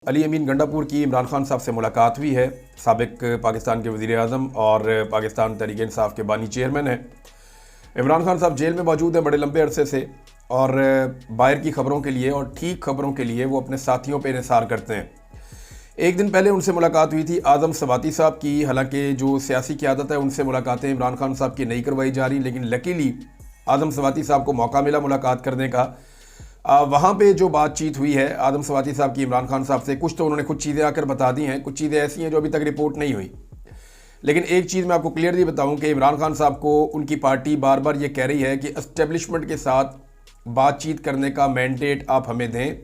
अली अमीन गंडापुर की इमरान खान साहब से मुलाकात हुई है। साबिक पाकिस्तान के वज़ीर आज़म और पाकिस्तान तहरीक इंसाफ के बानी चेयरमैन हैं। इमरान खान साहब जेल में मौजूद हैं बड़े लंबे अरसे से, और बाहर की खबरों के लिए और ठीक खबरों के लिए वो अपने साथियों पर इंसार करते हैं। एक दिन पहले उनसे मुलाकात हुई थी आज़म सवाती साहब की। हालांकि जो सियासी क़यादत है उनसे मुलाकातें इमरान खान साहब की नहीं करवाई जा रही, लेकिन लकीली आज़म सवाती साहब को मौका मिला मुलाकात करने का। वहाँ पे जो बातचीत हुई है आदम सवाती साहब की इमरान खान साहब से, कुछ तो उन्होंने कुछ चीज़ें आकर बता दी हैं, कुछ चीज़ें ऐसी हैं जो अभी तक रिपोर्ट नहीं हुई। लेकिन एक चीज़ मैं आपको क्लियरली बताऊं कि इमरान खान साहब को उनकी पार्टी बार बार ये कह रही है कि एस्टेब्लिशमेंट के साथ बातचीत करने का मैंडेट आप हमें दें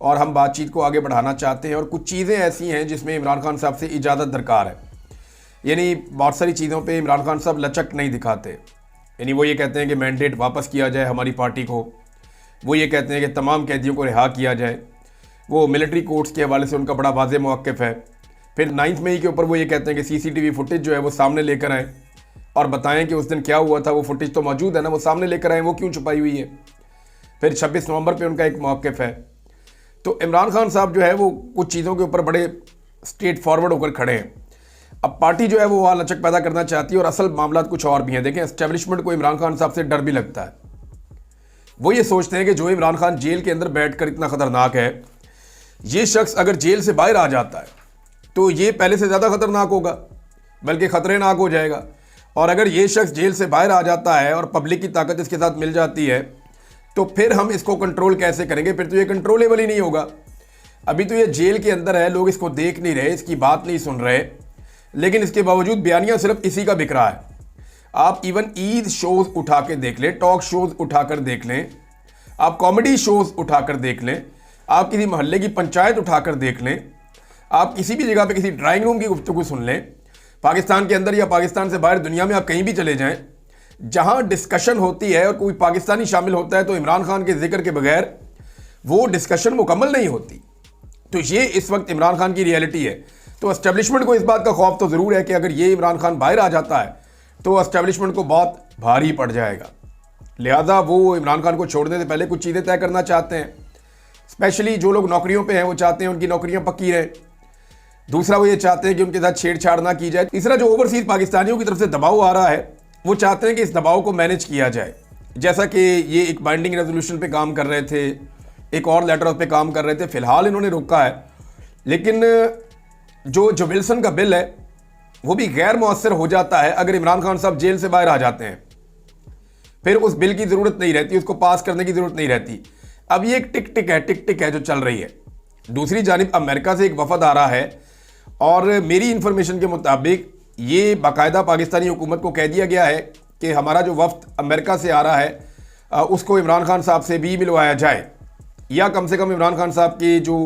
और हम बातचीत को आगे बढ़ाना चाहते हैं, और कुछ चीज़ें ऐसी हैं जिसमें इमरान खान साहब से इजाज़त दरकार है। यानी बहुत सारी चीज़ों पर इमरान खान साहब लचक नहीं दिखाते। यानी वो ये कहते हैं कि मैंडेट वापस किया जाए हमारी पार्टी को, वो ये कहते हैं कि तमाम कैदियों को रिहा किया जाए, वो मिलिट्री कोर्ट्स के हवाले से उनका बड़ा वाज़ेह मौक़िफ़ है। फिर 9 मई के ऊपर वो ये कहते हैं कि CCTV फुटेज जो है वो सामने लेकर आएँ और बताएं कि उस दिन क्या हुआ था। वो फुटेज तो मौजूद है ना, वो सामने लेकर आएँ, वो क्यों छुपाई हुई है। फिर 26 नवंबर पर उनका एक मौक़िफ़ है। तो इमरान खान साहब जो है वो कुछ चीज़ों के ऊपर बड़े स्ट्रेट फॉरवर्ड होकर खड़े हैं। अब पार्टी जो है वो वहाँ लचक पैदा करना चाहती है, और असल मामला कुछ और भी हैं। देखें, एस्टेब्लिशमेंट को इमरान खान साहब से डर भी लगता है। वो ये सोचते हैं कि जो इमरान खान जेल के अंदर बैठकर इतना ख़तरनाक है, ये शख्स अगर जेल से बाहर आ जाता है तो ये पहले से ज़्यादा ख़तरनाक होगा, बल्कि ख़तरनाक हो जाएगा। और अगर ये शख्स जेल से बाहर आ जाता है और पब्लिक की ताकत इसके साथ मिल जाती है, तो फिर हम इसको कंट्रोल कैसे करेंगे? फिर तो ये कंट्रोलेबल ही नहीं होगा। अभी तो ये जेल के अंदर है, लोग इसको देख नहीं रहे, इसकी बात नहीं सुन रहे, लेकिन इसके बावजूद बयानियाँ सिर्फ इसी का बिक रहा है। आप इवन ईद शोज़ उठा के देख लें, टॉक शोज़ उठाकर देख लें, आप कॉमेडी शोज़ उठाकर देख लें, आप किसी मोहल्ले की पंचायत उठाकर देख लें, आप किसी भी जगह पे किसी ड्राइंग रूम की गुफ्तगू सुन लें, पाकिस्तान के अंदर या पाकिस्तान से बाहर दुनिया में आप कहीं भी चले जाएं, जहां डिस्कशन होती है और कोई पाकिस्तानी शामिल होता है तो इमरान खान के जिक्र के बगैर वो डिस्कशन मुकम्मल नहीं होती। तो ये इस वक्त इमरान खान की रियलिटी है। तो एस्टेब्लिशमेंट को इस बात का खौफ तो ज़रूर है कि अगर ये इमरान खान बाहर आ जाता है तो एस्टेब्लिशमेंट को बहुत भारी पड़ जाएगा। लिहाजा वो इमरान खान को छोड़ने से पहले कुछ चीज़ें तय करना चाहते हैं। स्पेशली जो लोग नौकरियों पे हैं वो चाहते हैं उनकी नौकरियां पक्की रहें। दूसरा, वो ये चाहते हैं कि उनके साथ छेड़छाड़ ना की जाए। तीसरा, जो ओवरसीज़ पाकिस्तानियों की तरफ से दबाव आ रहा है वो चाहते हैं कि इस दबाव को मैनेज किया जाए। जैसा कि ये एक बाइंडिंग रेजोल्यूशन पे काम कर रहे थे, एक और लेटर पे काम कर रहे थे, फ़िलहाल इन्होंने रोका है। लेकिन जो विल्सन का बिल है वो भी गैर मौसर हो जाता है अगर इमरान खान साहब जेल से बाहर आ जाते हैं। फिर उस बिल की ज़रूरत नहीं रहती, उसको पास करने की ज़रूरत नहीं रहती। अब ये एक टिक टिक है जो चल रही है। दूसरी जानिब अमेरिका से एक वफद आ रहा है, और मेरी इंफॉर्मेशन के मुताबिक ये बाकायदा पाकिस्तानी हुकूमत को कह दिया गया है कि हमारा जो वफद अमेरिका से आ रहा है उसको इमरान खान साहब से भी मिलवाया जाए, या कम से कम इमरान खान साहब के जो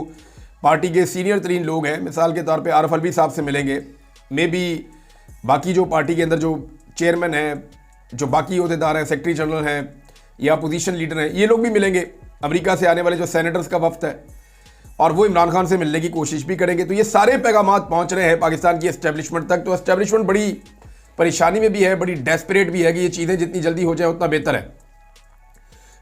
पार्टी के सीनियर तरीन लोग हैं, मिसाल के तौर पे आरफ अलवी साहब से मिलेंगे, मे बी बाकी जो पार्टी के अंदर जो चेयरमैन हैं, जो बाकी अहदेदार हैं, सेक्रेटरी जनरल हैं या अपोजिशन लीडर हैं, ये लोग भी मिलेंगे। अमेरिका से आने वाले जो सेनेटर्स का वफ्द है, और वो इमरान खान से मिलने की कोशिश भी करेंगे। तो ये सारे पैगामात पहुंच रहे हैं पाकिस्तान की एस्टेब्लिशमेंट तक। तो एस्टेब्लिशमेंट बड़ी परेशानी में भी है, बड़ी डेस्परेट भी है कि ये चीज़ें जितनी जल्दी हो जाए उतना बेहतर है।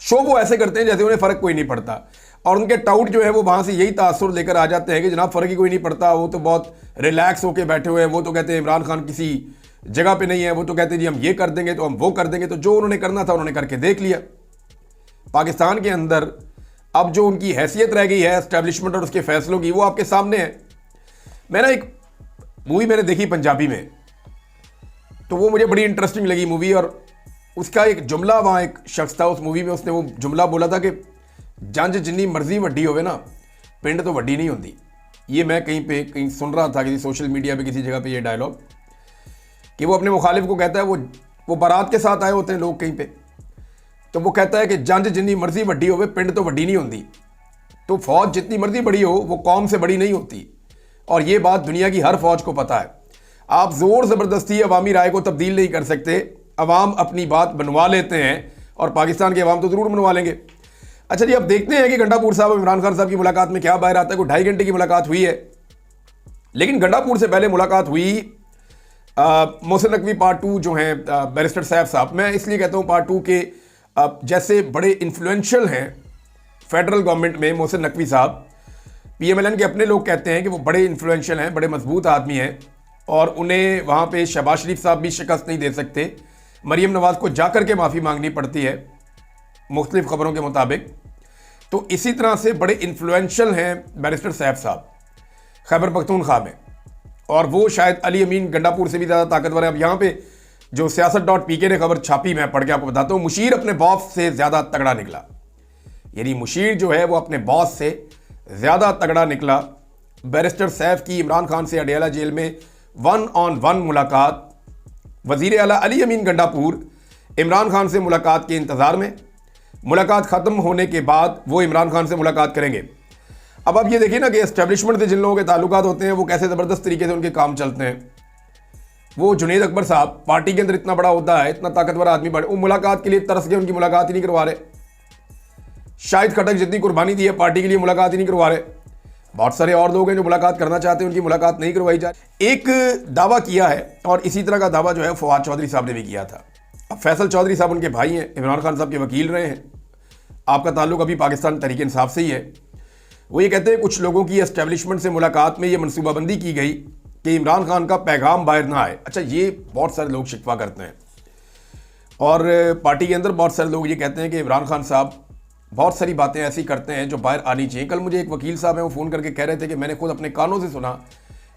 शो वो ऐसे करते हैं जैसे उन्हें फ़र्क कोई नहीं पड़ता, और उनके टाउट जो है वो वहाँ से यही तासुर लेकर आ जाते हैं कि जनाब फ़र्क ही कोई नहीं पड़ता, वो तो बहुत रिलैक्स होकर बैठे हुए हैं, वो तो कहते हैं इमरान खान किसी जगह पे नहीं है, वो तो कहते हैं जी हम ये कर देंगे तो हम वो कर देंगे। तो जो उन्होंने करना था उन्होंने करके देख लिया। पाकिस्तान के अंदर अब जो उनकी हैसियत रह गई है एस्टेब्लिशमेंट और उसके फैसलों की, वो आपके सामने है। मैंने एक मूवी देखी पंजाबी में, तो वो मुझे बड़ी इंटरेस्टिंग लगी मूवी, और उसका एक जुमला, वहाँ एक शख्स था उस मूवी में, उसने वो जुमला बोला था कि जंज जिन्नी मर्जी वड्डी होवे ना, पिंड तो वड्डी नहीं होती। ये मैं कहीं सुन रहा था, किसी सोशल मीडिया पे किसी जगह पे ये डायलॉग, कि वो अपने मुखालिफ को कहता है, वो बारात के साथ आए होते हैं लोग कहीं पे, तो वो कहता है कि जंज जिन्नी मर्जी वड्डी होवे, पिंड तो वड्डी नहीं होती। तो फौज जितनी मर्जी बड़ी हो वो कौम से बड़ी नहीं होती, और ये बात दुनिया की हर फौज को पता है। आप ज़ोर ज़बरदस्ती अवामी राय को तब्दील नहीं कर सकते। अवाम अपनी बात बनवा लेते हैं, और पाकिस्तान के अवाम तो ज़रूर बनवा लेंगे। अच्छा जी, अब देखते हैं कि गंडापुर साहब और इमरान खान साहब की मुलाकात में क्या बाहर आता है। कोई 2.5 घंटे की मुलाकात हुई है, लेकिन गंडापुर से पहले मुलाकात हुई मोहसिन नकवी पार्ट 2 जो हैं बैरिस्टर साहब। मैं इसलिए कहता हूँ पार्ट 2 के जैसे बड़े इन्फ्लुएंशियल हैं फेडरल गवर्नमेंट में मोहसिन नकवी साहब, PMLN के अपने लोग कहते हैं कि वो बड़े इन्फ्लुएंशियल हैं, बड़े मजबूत आदमी हैं और उन्हें वहाँ पे शहबाज शरीफ साहब भी शिकस्त नहीं दे सकते। मरीम नवाज को जाकर के माफ़ी मांगनी पड़ती है मुख्तलिफ खबरों के मुताबिक। तो इसी तरह से बड़े इन्फ्लुएंशियल हैं बैरिस्टर सैफ साहब खैबर पख्तूनख्वा में, और वो शायद अली अमीन गंडापुर से भी ज़्यादा ताकतवर है। अब यहाँ पे जो siyaasat.pk ने खबर छापी, मैं पढ़ के आपको बताता हूँ, मुशीर अपने बॉस से ज़्यादा तगड़ा निकला। यानी मुशीर जो है वो अपने बॉस से ज़्यादा तगड़ा निकला। बैरिस्टर सैफ की इमरान खान से अडयाला जेल में 1-on-1 मुलाकात। वज़ीर आला अली अमीन गंडापुर इमरान खान से मुलाकात के इंतज़ार में। मुलाकात ख़त्म होने के बाद वो इमरान खान से मुलाकात करेंगे। अब आप ये देखिए ना कि एस्टेब्लिशमेंट से जिन लोगों के ताल्लुकात होते हैं वो कैसे ज़बरदस्त तरीके से उनके काम चलते हैं। वो जुनैद अकबर साहब पार्टी के अंदर इतना बड़ा होता है, इतना ताकतवर आदमी, बड़े वो मुलाकात के लिए तरस के उनकी मुलाकात ही नहीं करवा रहे। शाहिद खटक जितनी कुर्बानी दी है पार्टी के लिए, मुलाकात ही नहीं करवा रहे। बहुत सारे और लोग हैं जो मुलाकात करना चाहते हैं, उनकी मुलाकात नहीं करवाई जा रही। एक दावा किया है और इसी तरह का दावा जो है फवाद चौधरी साहब ने भी किया था। अब फैसल चौधरी साहब उनके भाई हैं, इमरान खान साहब के वकील रहे हैं, आपका ताल्लुक अभी पाकिस्तान तहरीक इंसाफ से ही है। वो ये कहते हैं कुछ लोगों की एस्टेब्लिशमेंट से मुलाकात में ये मनसूबाबंदी की गई कि इमरान खान का पैगाम बाहर ना आए। अच्छा, ये बहुत सारे लोग शिकवा करते हैं और पार्टी के अंदर बहुत सारे लोग ये कहते हैं कि इमरान खान साहब बहुत सारी बातें ऐसी करते हैं जो बाहर आनी चाहिए। कल मुझे एक वकील साहब हैं, वो फ़ोन करके कह रहे थे कि मैंने खुद अपने कानों से सुना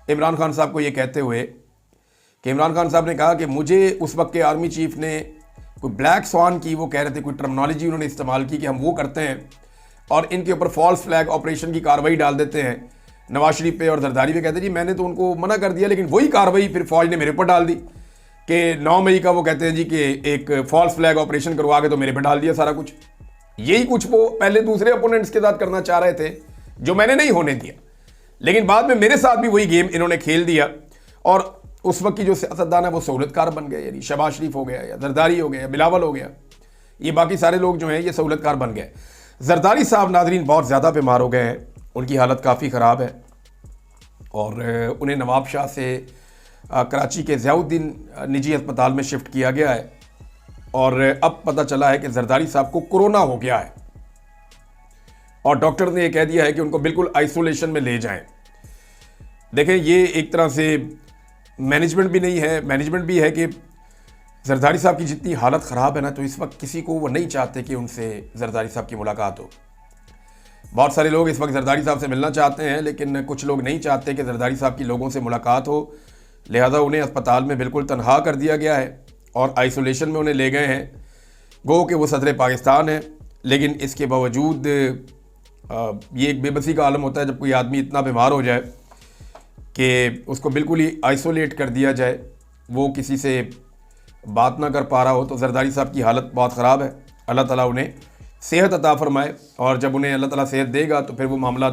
इमरान खान साहब को ये कहते हुए कि इमरान खान साहब ने कहा कि मुझे उस वक्त के आर्मी चीफ ने कोई ब्लैक स्वान की, वो कह रहे थे कोई टर्मिनोलॉजी उन्होंने इस्तेमाल की कि हम वो करते हैं और इनके ऊपर फॉल्स फ्लैग ऑपरेशन की कार्रवाई डाल देते हैं नवाज शरीफ पे और जरदारी पे। कहते जी मैंने तो उनको मना कर दिया, लेकिन वही कार्रवाई फिर फौज ने मेरे ऊपर डाल दी कि 9 मई का वो कहते हैं जी कि एक फॉल्स फ्लैग ऑपरेशन करवा के तो मेरे पे डाल दिया सारा कुछ। यही कुछ वो पहले दूसरे अपोनेंट्स के साथ करना चाह रहे थे जो मैंने नहीं होने दिया, लेकिन बाद में मेरे साथ भी वही गेम इन्होंने खेल दिया और उस वक्त की जो सियासतदान है वो सहूलतकार बन गए। यानी शहबाज शरीफ हो गया या जरदारी हो गया या बिलावल हो गया, ये बाकी सारे लोग जो हैं ये सहूलतकार बन गए। जरदारी साहब नाजरीन बहुत ज़्यादा बीमार हो गए हैं, उनकी हालत काफ़ी ख़राब है और उन्हें नवाब शाह से कराची के ज़ियाउद्दीन निजी अस्पताल में शिफ्ट किया गया है और अब पता चला है कि जरदारी साहब को कोरोना हो गया है और डॉक्टर ने यह कह दिया है कि उनको बिल्कुल आइसोलेशन में ले जाएं। देखें, ये एक तरह से मैनेजमेंट भी नहीं है, मैनेजमेंट भी है कि जरदारी साहब की जितनी हालत ख़राब है ना, तो इस वक्त किसी को वो नहीं चाहते कि उनसे जरदारी साहब की मुलाकात हो। बहुत सारे लोग इस वक्त जरदारी साहब से मिलना चाहते हैं, लेकिन कुछ लोग नहीं चाहते कि जरदारी साहब की लोगों से मुलाकात हो, लिहाजा उन्हें अस्पताल में बिल्कुल तनहा कर दिया गया है और आइसोलेशन में उन्हें ले गए हैं। गो कि वो सदर पाकिस्तान है, लेकिन इसके बावजूद ये एक बेबसी का आलम होता है जब कोई आदमी इतना बीमार हो जाए कि उसको बिल्कुल ही आइसोलेट कर दिया जाए, वो किसी से बात ना कर पा रहा हो। तो जरदारी साहब की हालत बहुत ख़राब है। अल्लाह ताला उन्हें सेहत अता फरमाए और जब उन्हें अल्लाह ताला सेहत देगा तो फिर वो मामला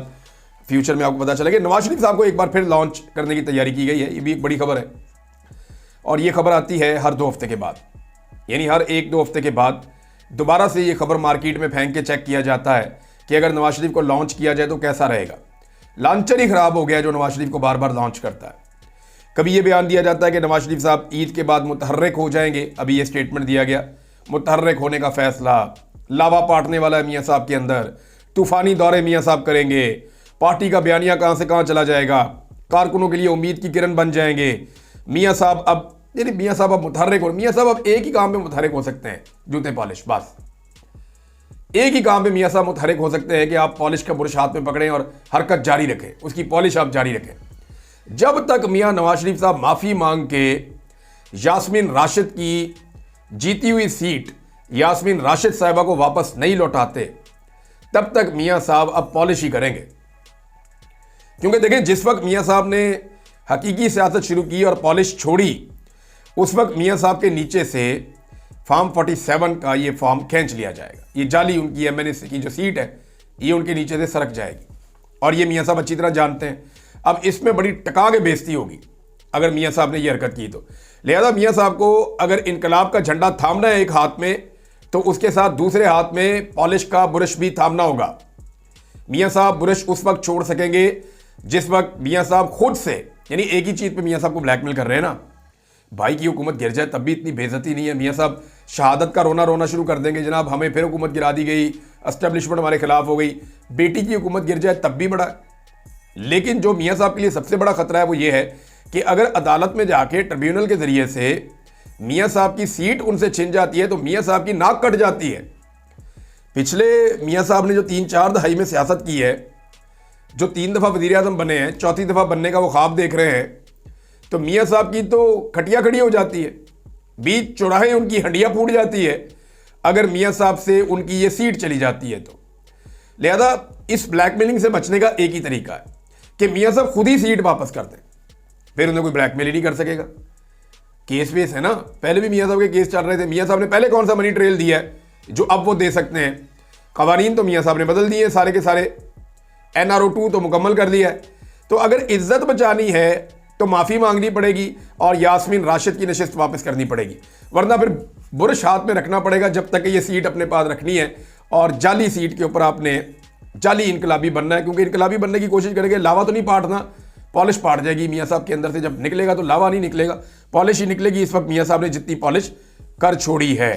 फ्यूचर में आपको पता चलेगा। नवाज शरीफ साहब को एक बार फिर लॉन्च करने की तैयारी की गई है, ये भी एक बड़ी खबर है और ये खबर आती है हर 2 हफ्ते के बाद, यानी हर 1-2 हफ्ते के बाद दोबारा से ये खबर मार्केट में फेंक के चेक किया जाता है कि अगर नवाज शरीफ को लॉन्च किया जाए तो कैसा रहेगा। लॉन्चर ही ख़राब हो गया जो नवाज शरीफ को बार बार लॉन्च करता है। कभी ये बयान दिया जाता है कि नवाज शरीफ साहब ईद के बाद मुतहर्रिक हो जाएंगे, अभी ये स्टेटमेंट दिया गया, मुतहर्रिक होने का फैसला, लावा पाटने वाला है मियाँ साहब के अंदर, तूफ़ानी दौरे मियाँ साहब करेंगे, पार्टी का बयानिया कहाँ से कहाँ चला जाएगा, कारकुनों के लिए उम्मीद की किरण बन जाएंगे मियाँ साहब। अब यानी मियाँ साहब अब मुतहर्रिक हो, मियाँ साहब अब एक ही काम में मुतहर्रिक हो सकते हैं, जूते पॉलिश, बस एक ही काम पे मियाँ साहब मुतहर्रिक हो सकते हैं कि आप पॉलिश का बुरश हाथ में पकड़ें और हरकत जारी रखें, उसकी पॉलिश आप जारी रखें। जब तक मियाँ नवाज शरीफ साहब माफ़ी मांग के यास्मीन राशिद की जीती हुई सीट यास्मीन राशिद साहिबा को वापस नहीं लौटाते, तब तक मियाँ साहब अब पॉलिश ही करेंगे। क्योंकि देखें, जिस वक्त मियाँ साहब ने हकीकी सियासत शुरू की और पॉलिश छोड़ी, उस वक्त मियाँ साहब के नीचे से फॉर्म 47 का ये फॉर्म खींच लिया जाएगा। ये जाली उनकी MNA की जो सीट है ये उनके नीचे से सरक जाएगी और ये मियाँ साहब अच्छी तरह जानते हैं। अब इसमें बड़ी टका के बेइज्जती होगी अगर मियाँ साहब ने ये हरकत की तो। लिहाजा मियाँ साहब को अगर इनकलाब का झंडा थामना है एक हाथ में, तो उसके साथ दूसरे हाथ में पॉलिश का बुरश भी थामना होगा। मियाँ साहब बुरश उस वक्त छोड़ सकेंगे जिस वक्त मियाँ साहब खुद से, यानी एक ही चीज़ पे मियाँ साहब को ब्लैकमेल कर रहे हैं ना, भाई की हुकूमत गिर जाए तब भी इतनी बेइज्जती नहीं है। मियाँ साहब शहादत का रोना शुरू कर देंगे, जनाब हमें फिर हुकूमत गिरा दी गई, एस्टेब्लिशमेंट हमारे खिलाफ हो गई। बेटी की हुकूमत गिर जाए तब भी बड़ा, लेकिन जो मियाँ साहब के लिए सबसे बड़ा खतरा है वो ये है कि अगर अदालत में जाके ट्रिब्यूनल के जरिए से मियाँ साहब की सीट उनसे छिन जाती है तो मियाँ साहब की नाक कट जाती है। पिछले मियाँ साहब ने जो 3-4 दहाई में सियासत की है, जो 3 दफ़ा वज़ीर आज़म बने हैं, चौथी दफ़ा बनने का वो ख्वाब देख रहे हैं, तो मियाँ साहब की तो खटिया खड़ी हो जाती है, बीच चौराहे उनकी हड्डियाँ फूट जाती है अगर मियाँ साहब से उनकी ये सीट चली जाती है तो। लिहाजा इस ब्लैकमेलिंग से बचने का एक ही तरीका है कि मियाँ साहब खुद ही सीट वापस कर दें, फिर उन्हें कोई ब्लैकमेल ही नहीं कर सकेगा। केस वेस है ना, पहले भी मियाँ साहब के केस चल रहे थे। मियाँ साहब ने पहले कौन सा मनी ट्रेल दिया है जो अब वो दे सकते हैं? कवानीन तो मियाँ साहब ने बदल दिए सारे के सारे, NRO 2 तो मुकम्मल कर दिया है। तो अगर इज्जत बचानी है तो माफ़ी मांगनी पड़ेगी और यास्मीन राशिद की नशिस्त वापस करनी पड़ेगी, वरना फिर बुरश हाथ में रखना पड़ेगा जब तक कि ये सीट अपने पास रखनी है और जाली सीट के ऊपर आपने जाली इनकलाबी बनना है। क्योंकि इनकलाबी बनने की कोशिश करेंगे, लावा तो नहीं पाटना, पॉलिश पाट जाएगी मियाँ साहब के अंदर से। जब निकलेगा तो लावा नहीं निकलेगा, पॉलिश ही निकलेगी। इस वक्त मियाँ साहब ने जितनी पॉलिश कर छोड़ी है।